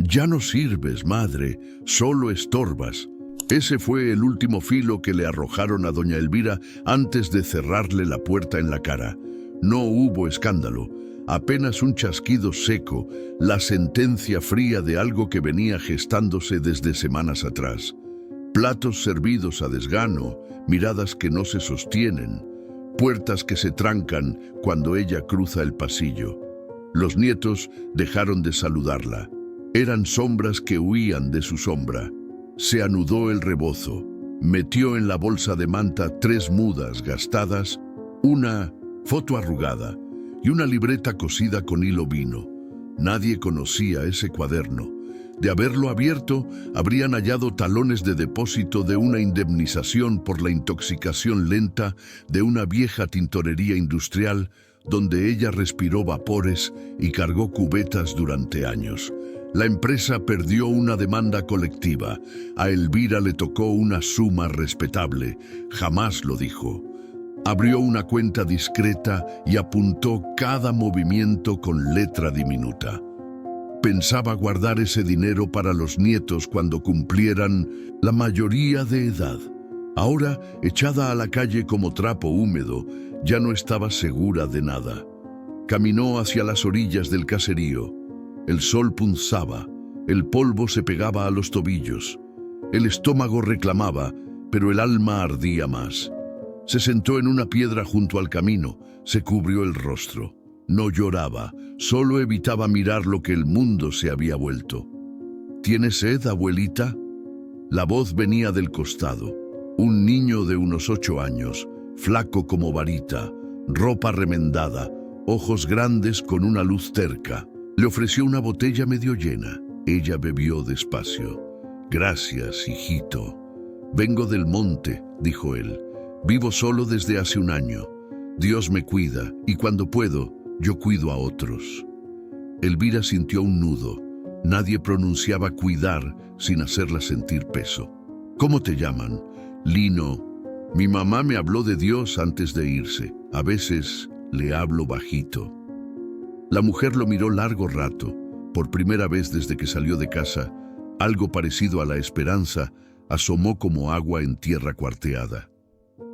Ya no sirves, madre, solo estorbas. Ese fue el último filo que le arrojaron a doña Elvira antes de cerrarle la puerta en la cara. No hubo escándalo, apenas un chasquido seco, la sentencia fría de algo que venía gestándose desde semanas atrás. Platos servidos a desgano, miradas que no se sostienen, puertas que se trancan cuando ella cruza el pasillo. Los nietos dejaron de saludarla. Eran sombras que huían de su sombra. Se anudó el rebozo, metió en la bolsa de manta 3 mudas gastadas, una foto arrugada y una libreta cosida con hilo vino. Nadie conocía ese cuaderno. De haberlo abierto, habrían hallado talones de depósito de una indemnización por la intoxicación lenta de una vieja tintorería industrial donde ella respiró vapores y cargó cubetas durante años. La empresa perdió una demanda colectiva. A Elvira le tocó una suma respetable. Jamás lo dijo. Abrió una cuenta discreta y apuntó cada movimiento con letra diminuta. Pensaba guardar ese dinero para los nietos cuando cumplieran la mayoría de edad. Ahora, echada a la calle como trapo húmedo, ya no estaba segura de nada. Caminó hacia las orillas del caserío. El sol punzaba, el polvo se pegaba a los tobillos. El estómago reclamaba, pero el alma ardía más. Se sentó en una piedra junto al camino, se cubrió el rostro. No lloraba, solo evitaba mirar lo que el mundo se había vuelto. ¿Tiene sed, abuelita? La voz venía del costado. Un niño de unos 8 años, flaco como varita, ropa remendada, ojos grandes con una luz terca. Le ofreció una botella medio llena. Ella bebió despacio. Gracias, hijito. Vengo del monte, dijo él. Vivo solo desde hace un año. Dios me cuida y cuando puedo, yo cuido a otros. Elvira sintió un nudo. Nadie pronunciaba cuidar sin hacerla sentir peso. ¿Cómo te llaman? Lino. Mi mamá me habló de Dios antes de irse. A veces le hablo bajito. La mujer lo miró largo rato. Por primera vez desde que salió de casa, algo parecido a la esperanza asomó como agua en tierra cuarteada.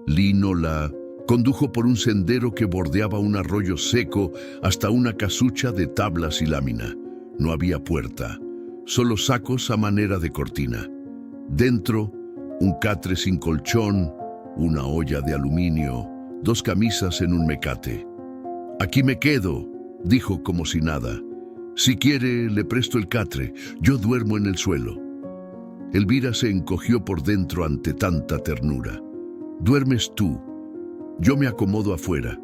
Lino la condujo por un sendero que bordeaba un arroyo seco hasta una casucha de tablas y lámina. No había puerta, solo sacos a manera de cortina. Dentro, un catre sin colchón, una olla de aluminio, 2 camisas en un mecate. Aquí me quedo, dijo como si nada. Si quiere, le presto el catre, yo duermo en el suelo. Elvira se encogió por dentro ante tanta ternura. Duermes tú, yo me acomodo afuera.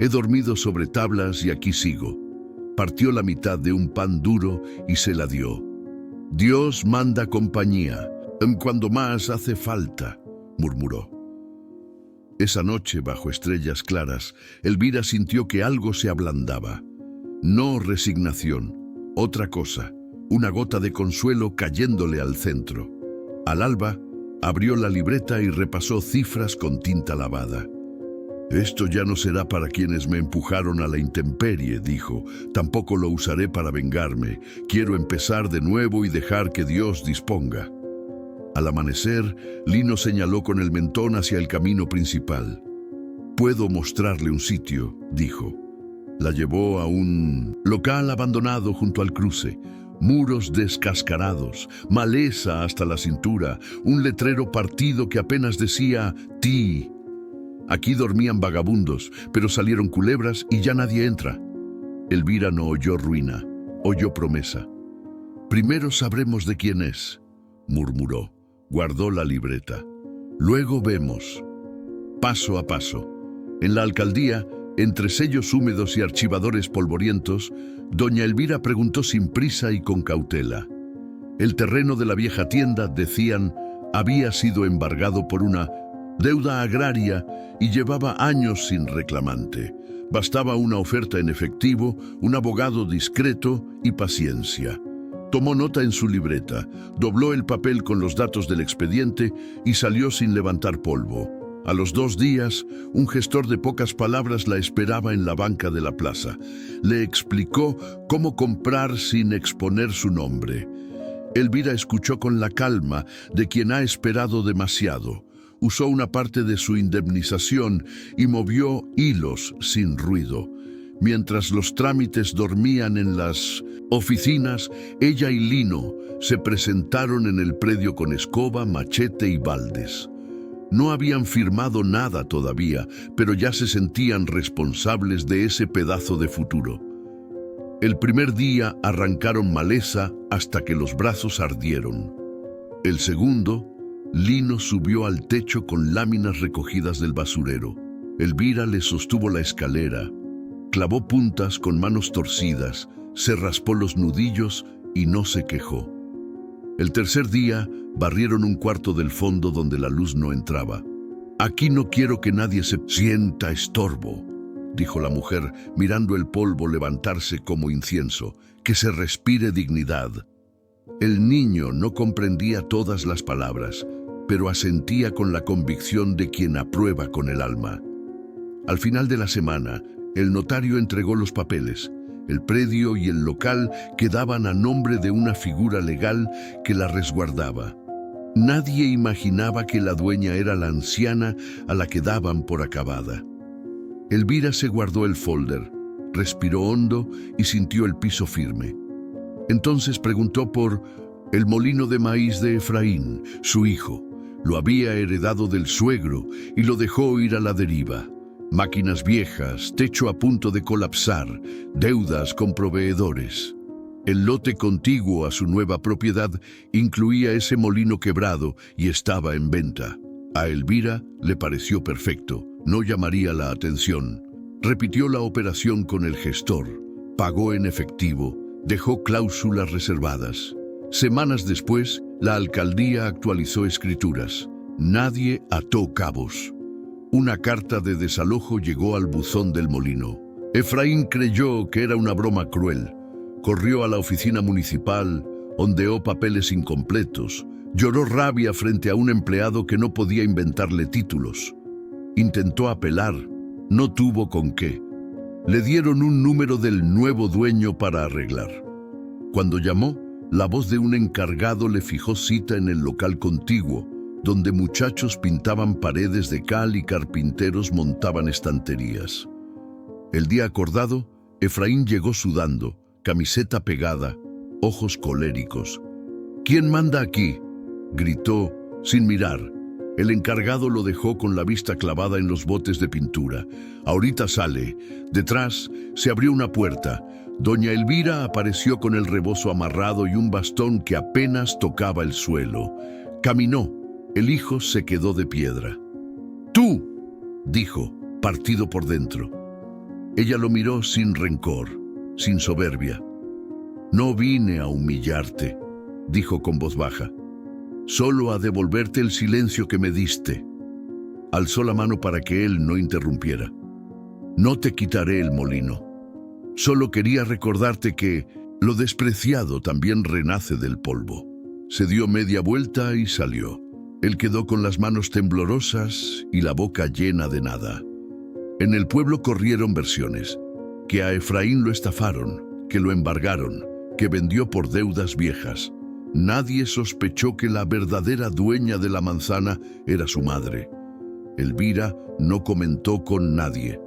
He dormido sobre tablas y aquí sigo. Partió la mitad de un pan duro y se la dio. Dios manda compañía, cuando más hace falta, murmuró. Esa noche, bajo estrellas claras, Elvira sintió que algo se ablandaba. No resignación, otra cosa, una gota de consuelo cayéndole al centro. Al alba, abrió la libreta y repasó cifras con tinta lavada. Esto ya no será para quienes me empujaron a la intemperie, dijo. Tampoco lo usaré para vengarme. Quiero empezar de nuevo y dejar que Dios disponga. Al amanecer, Lino señaló con el mentón hacia el camino principal. Puedo mostrarle un sitio, dijo. La llevó a un local abandonado junto al cruce. Muros descascarados, maleza hasta la cintura, un letrero partido que apenas decía «Ti». Aquí dormían vagabundos, pero salieron culebras y ya nadie entra. Elvira no oyó ruina, oyó promesa. Primero sabremos de quién es, murmuró. Guardó la libreta. Luego vemos. Paso a paso. En la alcaldía, entre sellos húmedos y archivadores polvorientos, doña Elvira preguntó sin prisa y con cautela. El terreno de la vieja tienda, decían, había sido embargado por una deuda agraria y llevaba años sin reclamante. Bastaba una oferta en efectivo, un abogado discreto y paciencia. Tomó nota en su libreta, dobló el papel con los datos del expediente y salió sin levantar polvo. A los 2 días, un gestor de pocas palabras la esperaba en la banca de la plaza. Le explicó cómo comprar sin exponer su nombre. Elvira escuchó con la calma de quien ha esperado demasiado. Usó una parte de su indemnización y movió hilos sin ruido. Mientras los trámites dormían en las oficinas, ella y Lino se presentaron en el predio con escoba, machete y baldes. No habían firmado nada todavía, pero ya se sentían responsables de ese pedazo de futuro. El primer día arrancaron maleza hasta que los brazos ardieron. El segundo, Lino subió al techo con láminas recogidas del basurero. Elvira le sostuvo la escalera, clavó puntas con manos torcidas, se raspó los nudillos y no se quejó. El tercer día, barrieron un cuarto del fondo donde la luz no entraba. «Aquí no quiero que nadie se sienta estorbo», dijo la mujer, mirando el polvo levantarse como incienso. «Que se respire dignidad». El niño no comprendía todas las palabras, pero asentía con la convicción de quien aprueba con el alma. Al final de la semana, el notario entregó los papeles. El predio y el local quedaban a nombre de una figura legal que la resguardaba. Nadie imaginaba que la dueña era la anciana a la que daban por acabada. Elvira se guardó el folder, respiró hondo y sintió el piso firme. Entonces preguntó por el molino de maíz de Efraín, su hijo. Lo había heredado del suegro y lo dejó ir a la deriva. Máquinas viejas, techo a punto de colapsar, deudas con proveedores. El lote contiguo a su nueva propiedad incluía ese molino quebrado y estaba en venta. A Elvira le pareció perfecto, no llamaría la atención. Repitió la operación con el gestor, pagó en efectivo, dejó cláusulas reservadas. Semanas después, la alcaldía actualizó escrituras. Nadie ató cabos. Una carta de desalojo llegó al buzón del molino. Efraín creyó que era una broma cruel. Corrió a la oficina municipal, ondeó papeles incompletos, lloró rabia frente a un empleado que no podía inventarle títulos. Intentó apelar, no tuvo con qué. Le dieron un número del nuevo dueño para arreglar. Cuando llamó, la voz de un encargado le fijó cita en el local contiguo, donde muchachos pintaban paredes de cal y carpinteros montaban estanterías. El día acordado, Efraín llegó sudando, camiseta pegada, ojos coléricos. «¿Quién manda aquí?», gritó, sin mirar. El encargado lo dejó con la vista clavada en los botes de pintura. «Ahorita sale». Detrás se abrió una puerta. Doña Elvira apareció con el rebozo amarrado y un bastón que apenas tocaba el suelo. Caminó. El hijo se quedó de piedra. «¡Tú!», dijo, partido por dentro. Ella lo miró sin rencor, sin soberbia. «No vine a humillarte», dijo con voz baja. «Solo a devolverte el silencio que me diste». Alzó la mano para que él no interrumpiera. «No te quitaré el molino. Solo quería recordarte que lo despreciado también renace del polvo». Se dio media vuelta y salió. Él quedó con las manos temblorosas y la boca llena de nada. En el pueblo corrieron versiones: que a Efraín lo estafaron, que lo embargaron, que vendió por deudas viejas. Nadie sospechó que la verdadera dueña de la manzana era su madre. Elvira no comentó con nadie.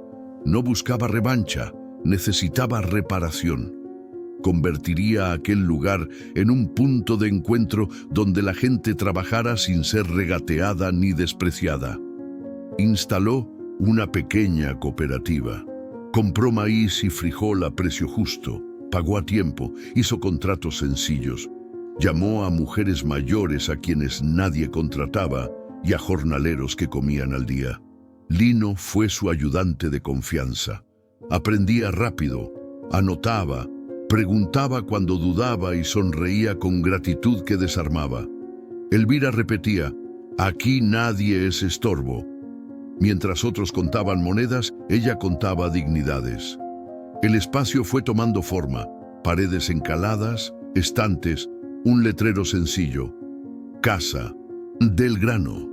No buscaba revancha, necesitaba reparación. Convertiría aquel lugar en un punto de encuentro donde la gente trabajara sin ser regateada ni despreciada. Instaló una pequeña cooperativa. Compró maíz y frijol a precio justo, pagó a tiempo, hizo contratos sencillos. Llamó a mujeres mayores a quienes nadie contrataba y a jornaleros que comían al día. Lino fue su ayudante de confianza. Aprendía rápido, anotaba, preguntaba cuando dudaba y sonreía con gratitud que desarmaba. Elvira repetía: «Aquí nadie es estorbo». Mientras otros contaban monedas, ella contaba dignidades. El espacio fue tomando forma: paredes encaladas, estantes, un letrero sencillo: «Casa del grano».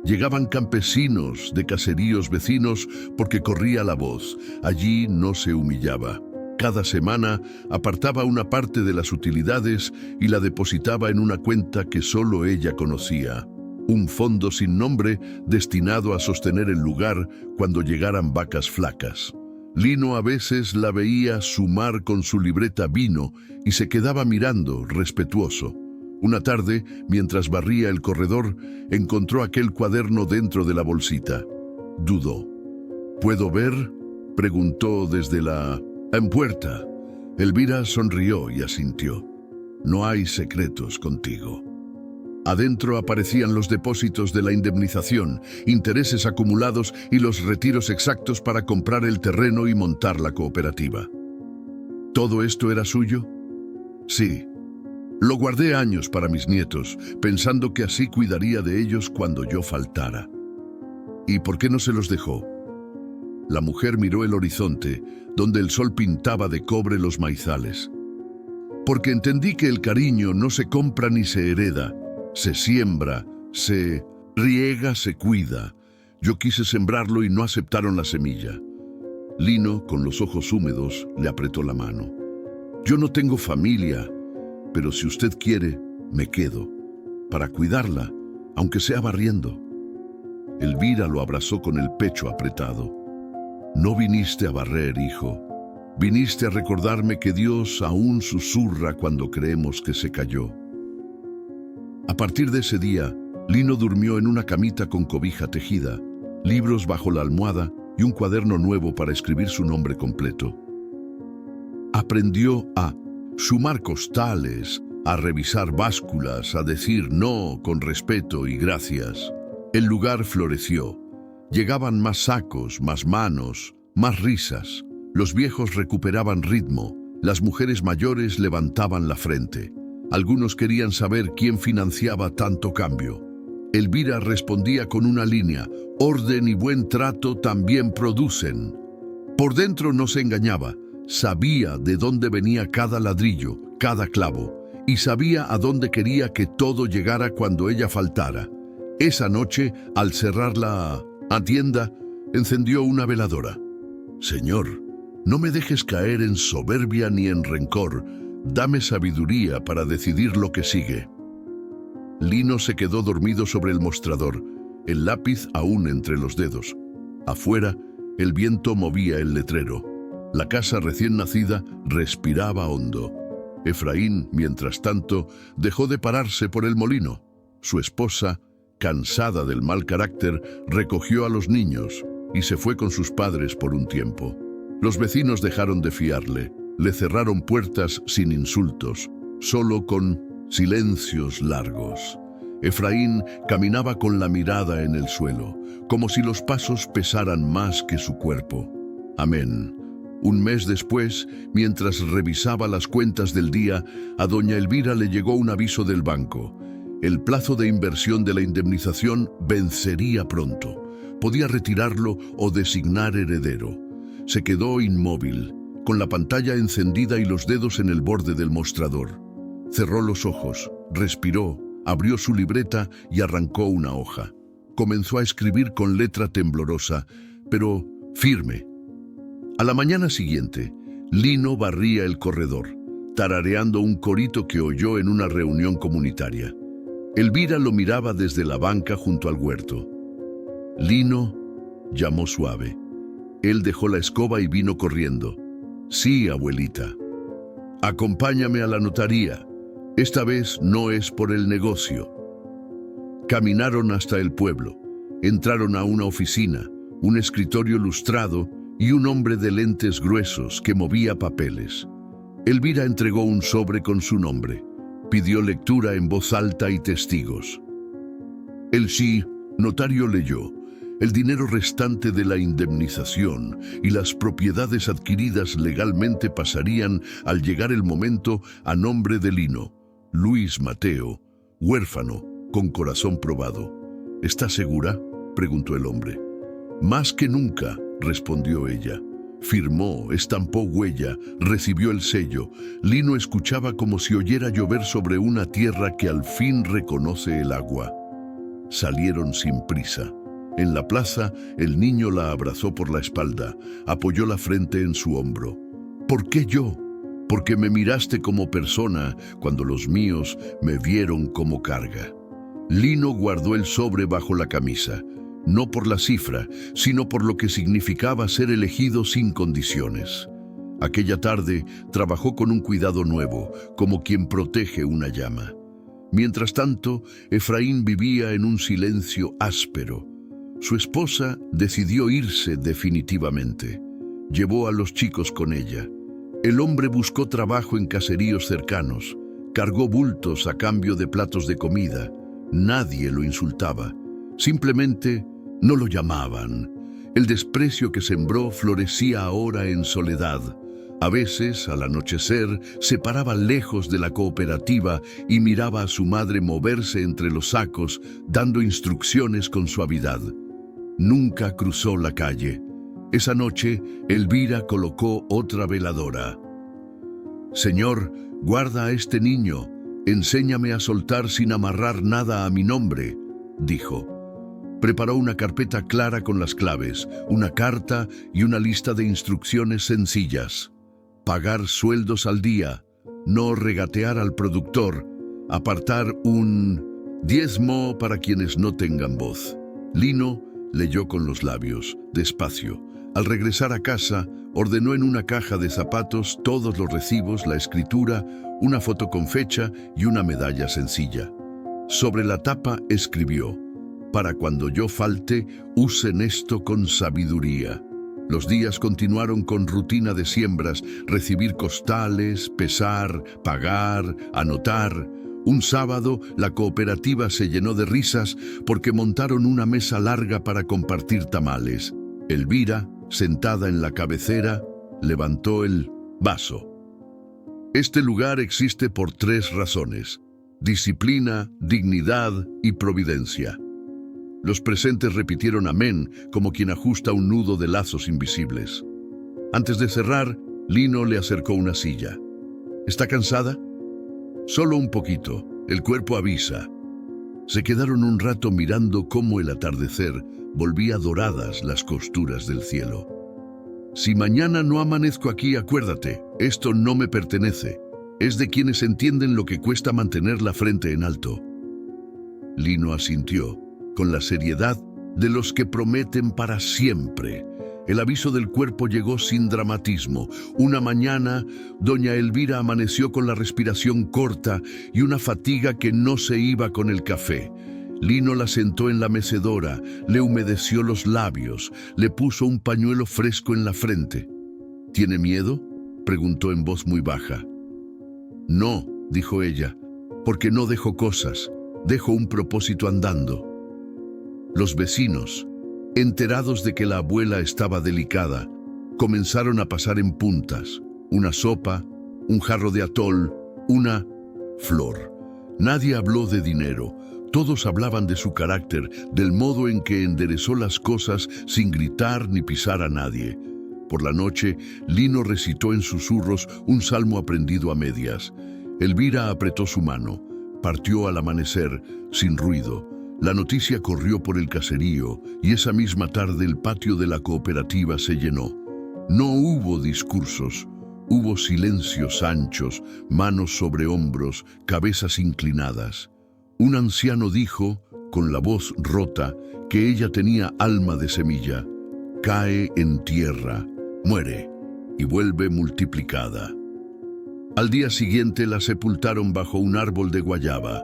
Llegaban campesinos de caseríos vecinos porque corría la voz. Allí no se humillaba. Cada semana apartaba una parte de las utilidades y la depositaba en una cuenta que solo ella conocía. Un fondo sin nombre destinado a sostener el lugar cuando llegaran vacas flacas. Lino a veces la veía sumar con su libreta vino y se quedaba mirando, respetuoso. Una tarde, mientras barría el corredor, encontró aquel cuaderno dentro de la bolsita. Dudó. ¿Puedo ver?, preguntó desde la puerta. Elvira sonrió y asintió. No hay secretos contigo. Adentro aparecían los depósitos de la indemnización, intereses acumulados y los retiros exactos para comprar el terreno y montar la cooperativa. ¿Todo esto era suyo? Sí. Lo guardé años para mis nietos, pensando que así cuidaría de ellos cuando yo faltara. ¿Y por qué no se los dejó? La mujer miró el horizonte, donde el sol pintaba de cobre los maizales. Porque entendí que el cariño no se compra ni se hereda, se siembra, se riega, se cuida. Yo quise sembrarlo y no aceptaron la semilla. Lino, con los ojos húmedos, le apretó la mano. Yo no tengo familia, pero si usted quiere, me quedo, para cuidarla, aunque sea barriendo. Elvira lo abrazó con el pecho apretado. No viniste a barrer, hijo. Viniste a recordarme que Dios aún susurra cuando creemos que se cayó. A partir de ese día, Lino durmió en una camita con cobija tejida, libros bajo la almohada y un cuaderno nuevo para escribir su nombre completo. Aprendió a sumar costales, a revisar básculas, a decir no con respeto y gracias. El lugar floreció. Llegaban más sacos, más manos, más risas. Los viejos recuperaban ritmo, las mujeres mayores levantaban la frente. Algunos querían saber quién financiaba tanto cambio. Elvira respondía con una línea: orden y buen trato también producen. Por dentro no se engañaba, sabía de dónde venía cada ladrillo, cada clavo, y sabía a dónde quería que todo llegara cuando ella faltara. Esa noche, al cerrar la tienda, encendió una veladora. Señor, no me dejes caer en soberbia ni en rencor. Dame sabiduría para decidir lo que sigue. Lino se quedó dormido sobre el mostrador, el lápiz aún entre los dedos. Afuera, el viento movía el letrero. La casa recién nacida respiraba hondo. Efraín, mientras tanto, dejó de pararse por el molino. Su esposa, cansada del mal carácter, recogió a los niños y se fue con sus padres por un tiempo. Los vecinos dejaron de fiarle. Le cerraron puertas sin insultos, solo con silencios largos. Efraín caminaba con la mirada en el suelo, como si los pasos pesaran más que su cuerpo. Amén. Un mes después, mientras revisaba las cuentas del día, a doña Elvira le llegó un aviso del banco. El plazo de inversión de la indemnización vencería pronto. Podía retirarlo o designar heredero. Se quedó inmóvil, con la pantalla encendida y los dedos en el borde del mostrador. Cerró los ojos, respiró, abrió su libreta y arrancó una hoja. Comenzó a escribir con letra temblorosa, pero firme. A la mañana siguiente, Lino barría el corredor, tarareando un corito que oyó en una reunión comunitaria. Elvira lo miraba desde la banca junto al huerto. Lino, llamó suave. Él dejó la escoba y vino corriendo. Sí, abuelita. Acompáñame a la notaría. Esta vez no es por el negocio. Caminaron hasta el pueblo. Entraron a una oficina, un escritorio lustrado y un hombre de lentes gruesos que movía papeles. Elvira entregó un sobre con su nombre. Pidió lectura en voz alta y testigos. El sí, notario leyó. El dinero restante de la indemnización y las propiedades adquiridas legalmente pasarían, al llegar el momento, a nombre de Lino, Luis Mateo, huérfano, con corazón probado. ¿Está segura?, preguntó el hombre. Más que nunca, respondió ella. Firmó, estampó huella, recibió el sello. Lino escuchaba como si oyera llover sobre una tierra que al fin reconoce el agua. Salieron sin prisa. En la plaza, el niño la abrazó por la espalda, apoyó la frente en su hombro. ¿Por qué yo? Porque me miraste como persona cuando los míos me vieron como carga. Lino guardó el sobre bajo la camisa, no por la cifra, sino por lo que significaba ser elegido sin condiciones. Aquella tarde trabajó con un cuidado nuevo, como quien protege una llama. Mientras tanto, Efraín vivía en un silencio áspero. Su esposa decidió irse definitivamente. Llevó a los chicos con ella. El hombre buscó trabajo en caseríos cercanos, cargó bultos a cambio de platos de comida. Nadie lo insultaba, simplemente no lo llamaban. El desprecio que sembró florecía ahora en soledad. A veces, al anochecer, se paraba lejos de la cooperativa y miraba a su madre moverse entre los sacos, dando instrucciones con suavidad. Nunca cruzó la calle. Esa noche, Elvira colocó otra veladora. «Señor, guarda a este niño. Enséñame a soltar sin amarrar nada a mi nombre», dijo. Preparó una carpeta clara con las claves, una carta y una lista de instrucciones sencillas. Pagar sueldos al día, no regatear al productor, apartar un diezmo para quienes no tengan voz. Lino leyó con los labios, despacio. Al regresar a casa, ordenó en una caja de zapatos todos los recibos, la escritura, una foto con fecha y una medalla sencilla. Sobre la tapa escribió: «Para cuando yo falte, usen esto con sabiduría». Los días continuaron con rutina de siembras, recibir costales, pesar, pagar, anotar. Un sábado, la cooperativa se llenó de risas porque montaron una mesa larga para compartir tamales. Elvira, sentada en la cabecera, levantó el vaso. Este lugar existe por 3 razones: disciplina, dignidad y providencia. Los presentes repitieron amén, como quien ajusta un nudo de lazos invisibles. Antes de cerrar, Lino le acercó una silla. ¿Está cansada? Solo un poquito, el cuerpo avisa. Se quedaron un rato mirando cómo el atardecer volvía doradas las costuras del cielo. Si mañana no amanezco aquí, acuérdate, esto no me pertenece. Es de quienes entienden lo que cuesta mantener la frente en alto. Lino asintió, con la seriedad de los que prometen para siempre. El aviso del cuerpo llegó sin dramatismo. Una mañana, doña Elvira amaneció con la respiración corta y una fatiga que no se iba con el café. Lino la sentó en la mecedora, le humedeció los labios, le puso un pañuelo fresco en la frente. «¿Tiene miedo?», preguntó en voz muy baja. «No», dijo ella, «porque no dejo cosas, dejo un propósito andando». Los vecinos, enterados de que la abuela estaba delicada, comenzaron a pasar en puntas: una sopa, un jarro de atol, una flor. Nadie habló de dinero, todos hablaban de su carácter, del modo en que enderezó las cosas sin gritar ni pisar a nadie. Por la noche, Lino recitó en susurros un salmo aprendido a medias. Elvira apretó su mano, partió al amanecer, sin ruido. La noticia corrió por el caserío y esa misma tarde el patio de la cooperativa se llenó. No hubo discursos, hubo silencios anchos, manos sobre hombros, cabezas inclinadas. Un anciano dijo, con la voz rota, que ella tenía alma de semilla. Cae en tierra, muere y vuelve multiplicada. Al día siguiente la sepultaron bajo un árbol de guayaba.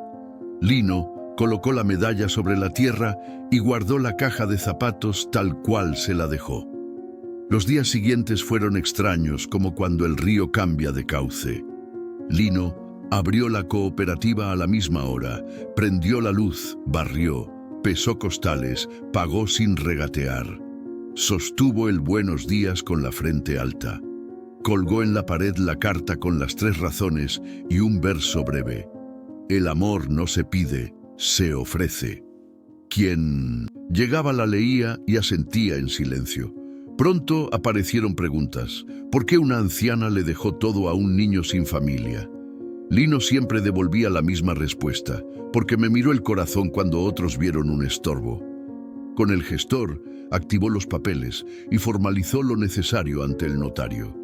Lino colocó la medalla sobre la tierra y guardó la caja de zapatos tal cual se la dejó. Los días siguientes fueron extraños, como cuando el río cambia de cauce. Lino abrió la cooperativa a la misma hora, prendió la luz, barrió, pesó costales, pagó sin regatear. Sostuvo el buenos días con la frente alta. Colgó en la pared la carta con las 3 razones y un verso breve. El amor no se pide, se ofrece. Quien llegaba la leía y asentía en silencio. Pronto aparecieron preguntas. ¿Por qué una anciana le dejó todo a un niño sin familia? Lino siempre devolvía la misma respuesta, porque me miró el corazón cuando otros vieron un estorbo. Con el gestor, activó los papeles y formalizó lo necesario ante el notario.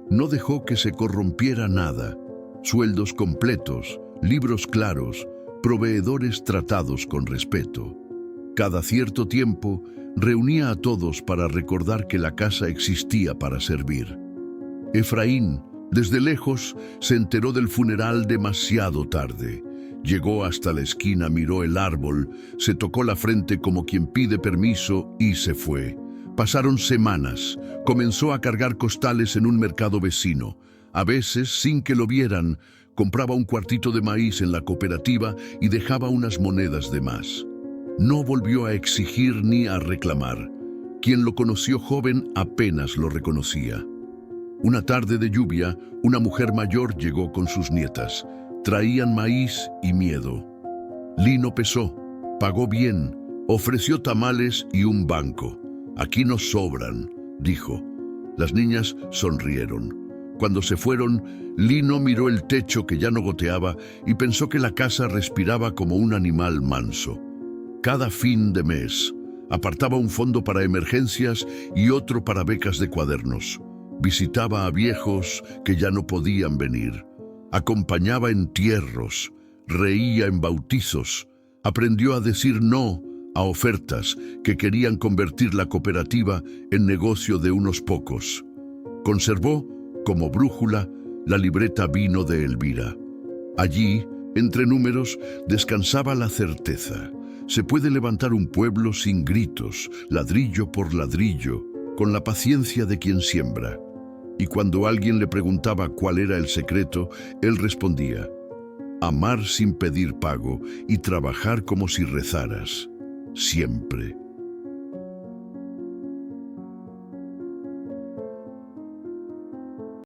No dejó que se corrompiera nada. Sueldos completos, libros claros, proveedores tratados con respeto. Cada cierto tiempo, reunía a todos para recordar que la casa existía para servir. Efraín, desde lejos, se enteró del funeral demasiado tarde. Llegó hasta la esquina, miró el árbol, se tocó la frente como quien pide permiso y se fue. Pasaron semanas. Comenzó a cargar costales en un mercado vecino. A veces, sin que lo vieran, compraba un cuartito de maíz en la cooperativa y dejaba unas monedas de más. No volvió a exigir ni a reclamar. Quien lo conoció joven apenas lo reconocía. Una tarde de lluvia, una mujer mayor llegó con sus nietas. Traían maíz y miedo. Lino pesó, pagó bien, ofreció tamales y un banco. «Aquí nos sobran», dijo. Las niñas sonrieron. Cuando se fueron, Lino miró el techo que ya no goteaba y pensó que la casa respiraba como un animal manso. Cada fin de mes, apartaba un fondo para emergencias y otro para becas de cuadernos. Visitaba a viejos que ya no podían venir. Acompañaba entierros, reía en bautizos. Aprendió a decir no a ofertas que querían convertir la cooperativa en negocio de unos pocos. Conservó, como brújula, la libreta Vino de Elvira. Allí, entre números, descansaba la certeza. Se puede levantar un pueblo sin gritos, ladrillo por ladrillo, con la paciencia de quien siembra. Y cuando alguien le preguntaba cuál era el secreto, él respondía: amar sin pedir pago y trabajar como si rezaras, siempre.